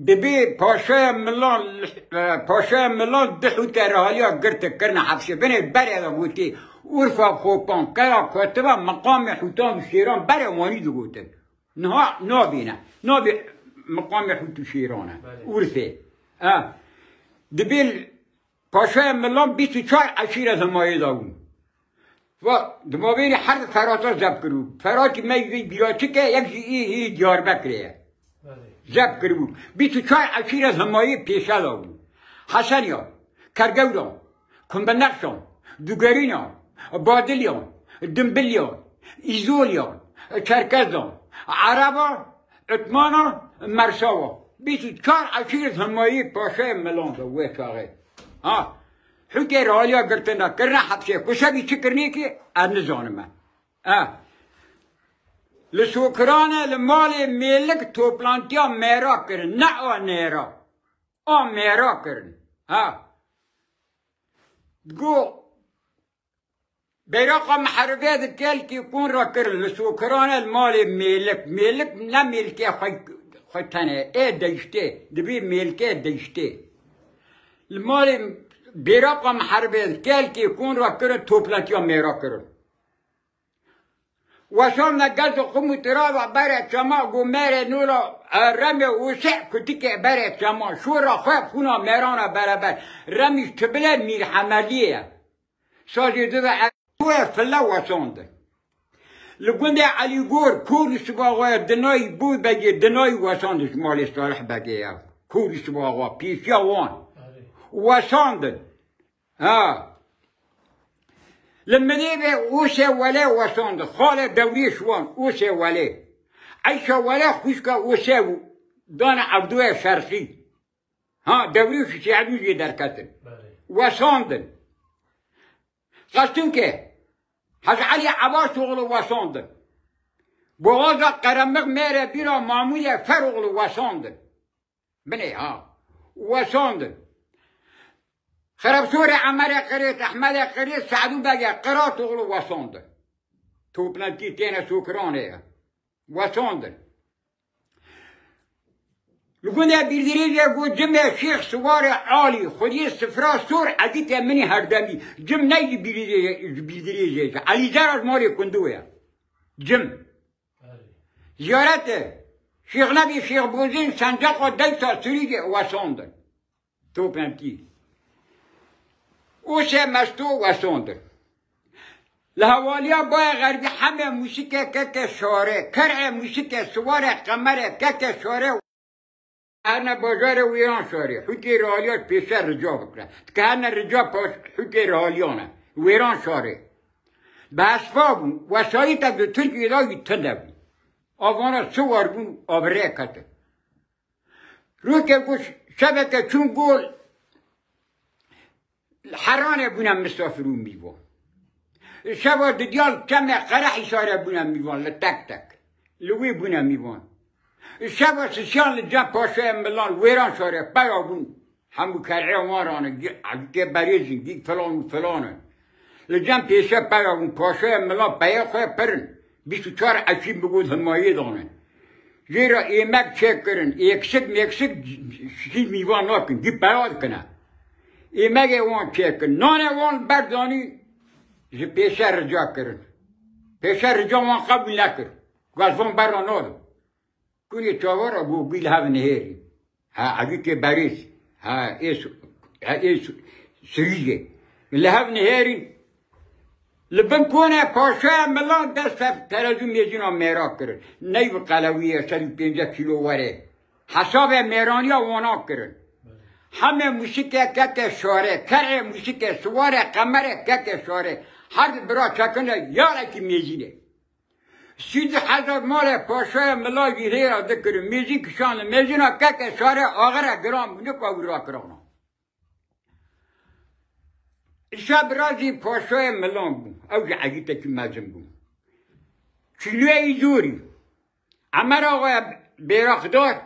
دبی پاشای ملان دخوت رهالیا گرت کرنا حبشه بنه بره دا گوتی عرفا خوبان کلا کتبا مقام حوتان شیران بره وانی دو گوتن نابینه مقام حوت شیرانه عرفه دبی پاشای ملان 24 عشیر از همایی داون و دماغین هر فراتا زب کرو فراتی میگی بیاتی که یک جی دیار بکریه زب کرو 24 عشیر از همایی پیشه داون حسنیان کرگوران کنبنقشان دوگرینان بادلیان دنبلیان ایزولیان چرکزان عربان اتمانا مرساوا 24 عشیر از همایی پاشای ملان داوه چاقه حتی رالیا گرتنا کرنا حبشه کشبی چی کرنی که نزانمه لسوکرانه لمال میلک توپلانتیا میرا کرن نه نیرا میرا کرن گو بیراقا محربه دکل که کون را کرن لسوکرانه المال میلک نه میلکه خوی تنه دیشته دبی میلکه دیشته المال بیراقم حربه کل که کون را کرن توپلاتیا میرا کرن وشام نگلت قومت را و بره چما گو میره نورا رمی وسع کتی که بره چما شورا خواب خونا میرانا برابر رمیش تبله میر حملیه سازی دوه اکوه فلا وسانده لگونده علی گور کوری سباقوه دنای بود بگه دنای وساندش مال صالح بگه کوری سباقوه پیشیا وان وساندن لما نيبه اوسه ولا وساند خاله دوري شوان اوسه ولا عيشه ولا خوشكا اوسه دانا عبدوه شرقي دوري في شعبي دركتن وساندن قصدن که حج علي عباس اغلو وساندن بغازا قرمق ميره بيرا معمولة فرغلو وساندن بني وساندن خرابسور عمر قريت احمد قريت سعدو بقى قرات اغلو وساندن توپلانتی تینا سوکرانه وساندن لگونه بیردریجه گو جمع شیخ سوار عالی خودی سفرا سور عدیت منی هردمی جمع نیجی بیردریجه علی زراز ماری کندوه جمع زیارت شیخ نبی شیخ بوزین سنجاق و دیتا سریجه وساندن توپلانتی اوشه مستو وساندن لحوالیا بای غربی همه موسیقی که شاره کرع موسیقی سوار قمره که شاره هرنا بازار ویران شاره حتی رهالیات پیشتر رجا بکنه که هرنا رجا حتی رهالیانه ویران شاره به اسباب وسایط از ترکی دایی تنده بود آوانا سوار بون آبره کته رو که گوش شبکه چون گل حرانه بونم مسافرون میوان شبا دیال کم قرح اشاره بونم میوان لتک تک لوی بونم میوان شبا سشان لجا پاشای ملان ویران شاره بیا بون همو کرعه مارانه گه بریزین گه فلان و فلانه لجا پیشه بیا بون پاشای ملان بیا خواه پرن 24 عشیم بگود همایی دانه زیرا ایمک چک کرن ایکسک شید میوان ناکن گه بیاد کنه ایمگه وان چک کرن نانه وان بردانی زی پیشه رجا کرن پیشه رجا وان قبول نکر گازوان برا نادو کنی چاورا بو بیل هاو نهیری اگه که بریز ایس سریجه لهاو نهیری لبن کنه پاشای ملان دست ترازو میزینا میرا کرن نیو قلویه 150 کیلو وره حساب میرانی ها وانا کرن همه موسیقی که شاره کرع موسیقی سواره قمره که شاره هر برا چکنه یاره که میزینه 30,000 مال پاشای ملاگی هیرا دکرم میزین کشانه میزینا که شاره آغره گرام نکا ورا کرانا شب رازی پاشای ملان بون اوج عگیتا که مزم بون چلوه ایزوری عمر آقای بیراقدار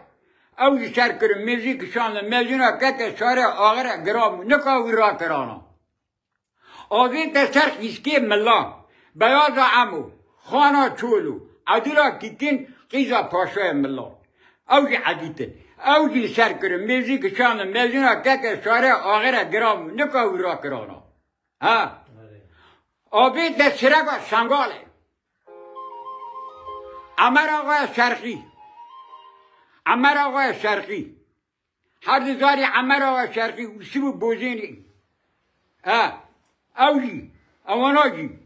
اوج سر کرم میزی کشانه میزینا که شاره آغره گرام نکا ورا کرانا آوی سر خیسکی ملان بیازا عمو خانا چولو عدولا کیکین قیزا پاشای ملان اوجی عدیده اوجی سر کرم میزی که شانم میزینا که شاره آغره گرام نکاوی را کرانا ها آبی دستره با شنگاله عمر آقای شرقی هر دزاری عمر آقای شرقی سیبو بوزینی اوجی اواناجی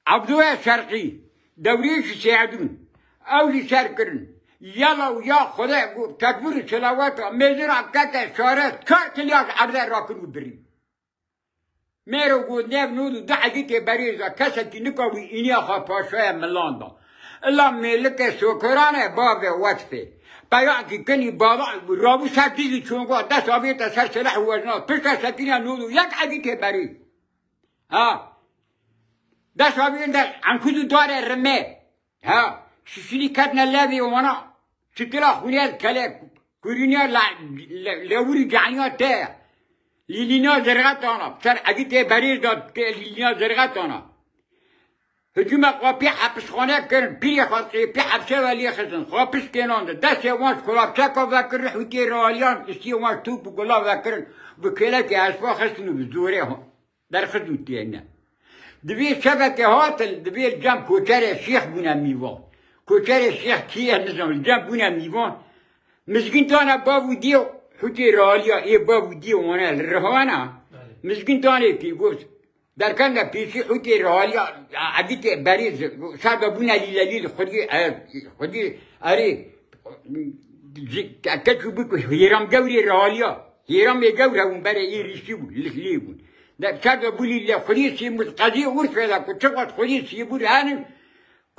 عبدوه شرقی دوریش سیعدون اوجی سر کرن یلا و یا خدا تکبیر سلاوات میزر که شاره 4 کلیاش عرضه را کنو بری میرو گود نیب نودو دعگیت بریزا کسی که نکاوی اینی خواه پاشوه ملاندا الا ملک سوکرانه باب وطفه بیان که کنی بالا رابو سر دیزی چونگو دست آبیت سر سلاح وزنا پشت سکینه نودو یک عگیت بری دست آبیت انکودو داره رمه شیشینی کتنا لابی ومانا شتلا خونیات کله کورینیا لوری جعنیات تایا لیلینا زرغت آنا سر اگه تی بریز داد که لیلینا زرغت آنا هجومه خواه پی حبس خانه کرن پیری خواهد پی حبسه ولی خزن خواه پس کنان ده دست وانش کلاب چکا وکر حوتی رالیان استی وانش توپ و گلاب وکرن بکله که اسفا خستنو بزوره هم در خدوتی اینه دبیر شبکه هاتل دبیر جمع کوچر شیخ بونه میوان کوچر شیخ کیه نظام جمع بونه میوان مسکین تانه بابو دیو حوتی رالیا ای بابو دیو وانا الرهوانا مسکین تانه کی گوش در کنده پیشی حوتی رالیا عدیت بریز شاید بونه لیلیل خودی اری کچو بکو هیرام گوری رالیا هیرام گوره اون برای ای ریشی بود لخلی بود شاید بولی خودی سیمود قضیه ورس پیدا کن چقدر خودی سیمود هنم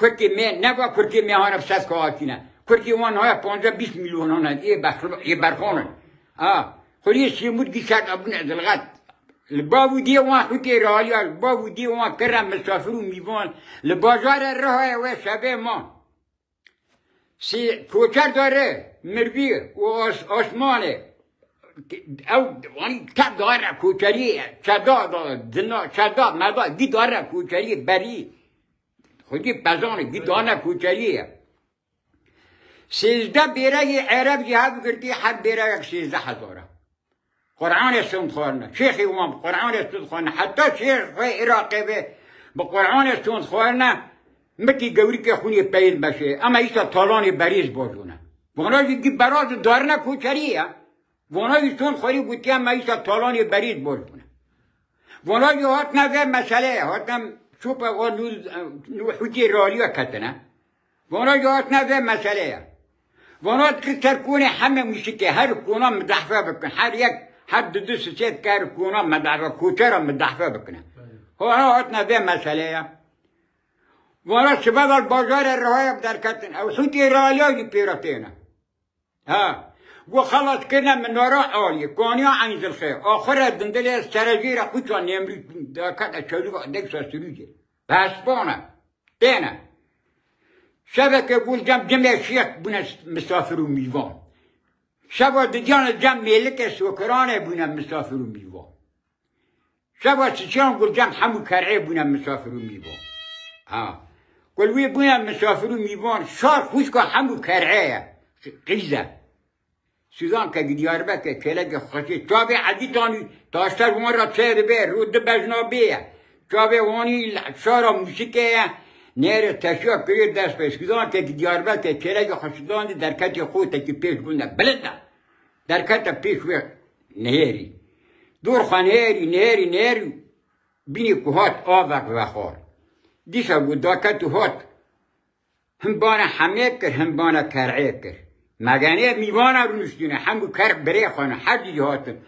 کرتی می نگاه کرتی می هانم سست که آتینه کرتی وان های 15-20 میلیون هانه یه برخانه خودی سیمود گی شد ابون ازلغت لبابو دی وان خوتی رالیا لبابو دی وان کرم مسافرو میوان لبازار راه و شبه ما کوچر داره مربی و آسمانه او وانی تب داره کوچری چدا مدا دی داره کوچری بری خودی بزانه دی دانه کوچریه 13 بیره عرب جهاد کردی هر بیره 16,000 قرآن استون خورنه شیخی وام قرآن استون خورنه حتی شیخ عراقی به قرآن استون خورنه مکی گوری که خونی پیر بشه اما ایسا تالان بریز باشونه وانایی که براز دارنه کوچریه وانایی استون خوری بودی اما ایسا تالان بریز باشونه وانایی هات نوه مسئله هاتم شوپ و حجی رالیا کتنه وانایی هات نوه مسئله وانات که ترکونه همه میشه که هر کونا مدحفه بکن هر دو سیت کار کونا مدحفه کوچه را مدحفه بکنه وانا هات نوه مسئله وانا شباب بازار رهایب در کتن او حجی رالیا کی پیراتینه و خلاص کنه من نورا عالی کانیا عین الخير آخر دندله سرجیره کوچا نمری دکات چلو دکسا سروجه بس بانه تنه شبکه گول جمع شیخ بونه مسافر و میوان شبا دیگان جمع ملک سوکرانه بونه مسافر و میوان شبا سیچان گول جمع همو کرعه بونه مسافر و میوان گلوی بونه مسافر و میوان شار خوش که همو کرعه قیزه سوزان که دیار بکه کلک خوشی چابه عدیدانی داشتر وان را چهر به رود بجنابیه چابه وانی شارا موسیقه نیر تشیع کرید دست به سوزان که دیار بکه کلک خوشیدانی در کتی خود که پیش بونده بلده در کتی پیش و نهری دور خواه نهری بینی که هات آوک و خور دیشا بود دا کتو هات هم بانه همه کر هم بانه کرعه کر مگنه میوانه رو نشدونه همو کر بره خانه هر دیگه هاتن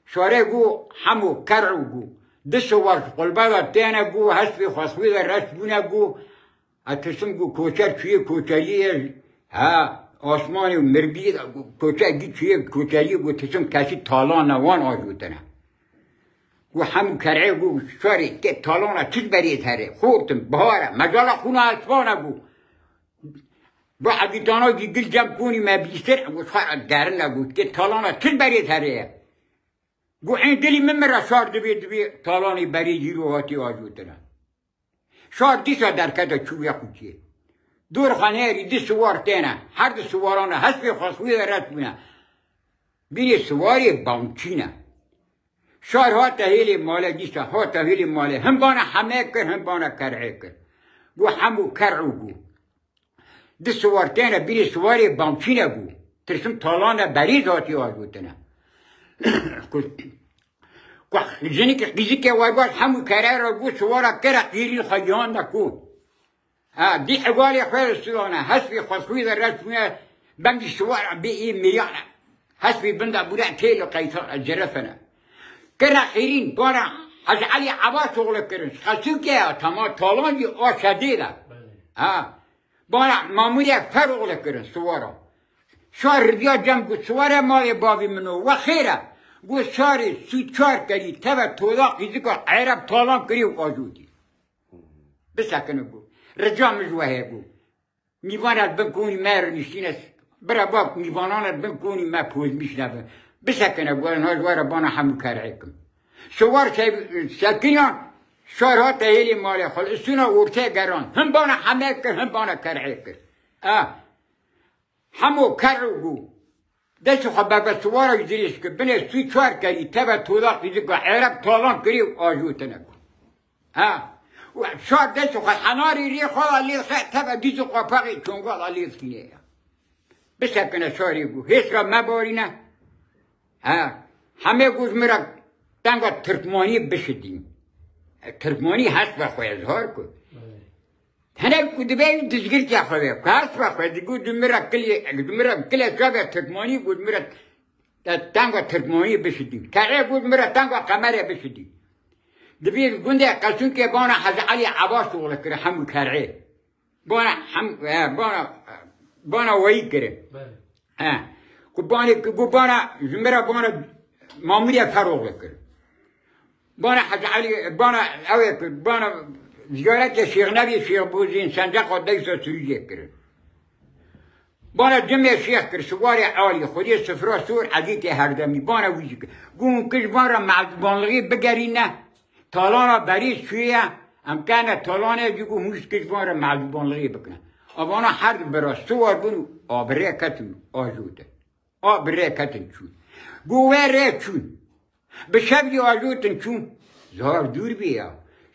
شاره گو همو کرعو گو دستو ورش قلبه دا تینه گو حسبی خواستوی دا رشت بونه گو اتسم گو کوچر چوی کوچریه آسمانی و مربی دا کوچر گی چوی کوچریه گو تسم کسی تالان نوان آجوتنه گو همو کرعه گو شاره که تالانه چیز بریه تره خوبتم بهاره مجالا خونه اسفانه گو با عبیدانا که گل جمع کنی ما بیشتر گو خواهد دارن نگو که تالانا چل بری تره گو این دلی ممرا شار دوی تالانی بری جیرو هاتی آجود دارن شار دیسا در کتا چوبه خوچیه دور خانه دی سوار تینه هر دو سوارانه حسب خاصوی رد بونه بینی سواری بانچینه شار ها تهیل ماله دیسته ها تهیل ماله هم بانه همه کر هم بانه کرعه کر گو همو کرعو گو دی سوار تینه بینی سواری بانچینه گو ترسم تالانه بریز آتی آجوتنه جنی که قیزی که وارگاز همو کرعه را گو سوارا کرع قیری خیان نکو دی حوالی خیر سوانه حسبی خاصوی در رسمه بندی سوار بی این میلیانه حسبی بنده بوده تیل قیطان جرفنه کرنا خیرین بارا از علی عباس شغل کرن خاصو که تمام تالان دی آشده ده بارا ماموری فرغل کرن سوارا شار ربیا جمع گو سوار مال بابی منو و خیره گو شاری سوچار کری تبا تودا قیزی که عرب تالان کری و آجودی بسکنه گو رجام جوهه گو میوانت بکنی مر نشینه برا باب میوانانت بکنی ما پوز میشنه بسکنه گو انها جواره بانا همو کرعکم سوار سکنیان شارها تهیلی مالی خال اسونا ورته گران هم بانا همه کر هم بانا کرعکر همو کرعو گو دست خب بابا سوارا جدیش که بله سوی چوار کری تبا تودا قیزی که عرب تالان کری و آجوتنه گو شاد دست خود حناری ری خود علی خیلی تبا دیزو قفاقی چونگال علی خیلی بسکنه شاری گو هیچ را مبارینه همه گوش میرا تنگا ترکمانی بشدیم ترکمانی هست بخواه اظهار کن هنه کدبه دزگیر که خواه که هست بخواه گو دمیرا کلی شابه ترکمانی گو میرا تنگا ترکمانی بشدیم که گو میرا تنگا قمره بشدیم دبیر گنده قصون که بانا حض علی عباس شغل کرده همو کرعه بانا وایی کرده گو بانا جمعه بانا ماموری فروغ کرده بانا حض علی بانا زیارت شیخ نبی شیخ بوزین صندق و دیسا سوریه کرده بانا جمعه شیخ کرده سوار عالی خودی سفرا سور عدیت هردمی بانا ویجی کرده گو کش بانا معذبانلغی بگرینه تالانا بریز شویه امکانه تالانه جگو موش کشوار معلوبانلغی بکنه آبانا هر برا سوار بونو آبره کتن آجوده آبره کتن چون گوه ره چون به شب دی آجوتن چون زهار دور بیا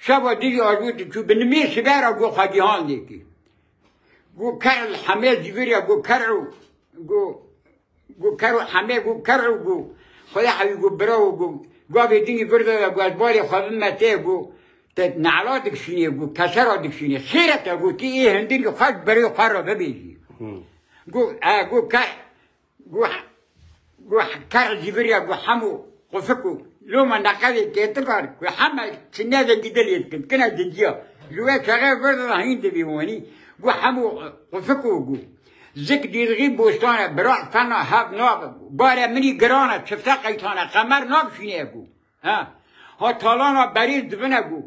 شب دی آجوتن چون به نمی سبرا گو خدیهان دیکی گو کرل همه زیوریا گو کرو همه گو کرو گو خدا حبی گو براو گو گاوی دینی برده گو از بالی خوابن مته گو نعلا دکشینی گو کسرا دکشینی خیرتا گو تی ای هندین گو خواهد برای خواه را ببیجی گو کر زیوریا گو همو قفکو لوما نقلی کتکار گو همه سنه دا دیدلیت کن کنه دنجیا جوه چغه برده دا هین دبیمونی گو همو قفکو گو زک دیدگی بوستانه برای فنا هب ناب باره منی گرانه چفته قیتانه قمر ناب شینه گو ها تالانا بریز دبنه گو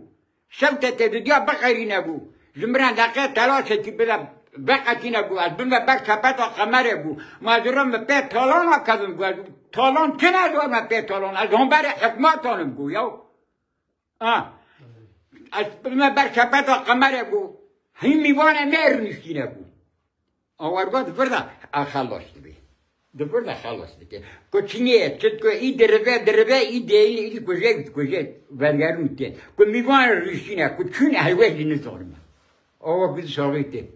شبت تدودیا بقیرینه گو زمران دقیق تلاشه که بده بقیتینه گو از بنده بر چپتا قمره گو مازورم به تالانا کدم گو تالان چه ندوار من به تالان از هم بر حکماتانم گو یو از بنده بر چپتا قمره گو هین میوانه میر نشینه گو آورگاه دفرده خلاص دبی دفرده خلاص دبی کچنیه چت کو ای دربه ای دیلی ای کجه ورگرون تی کو میوان ریشینه کو چون هیوه نزارم آوا بید شاقیته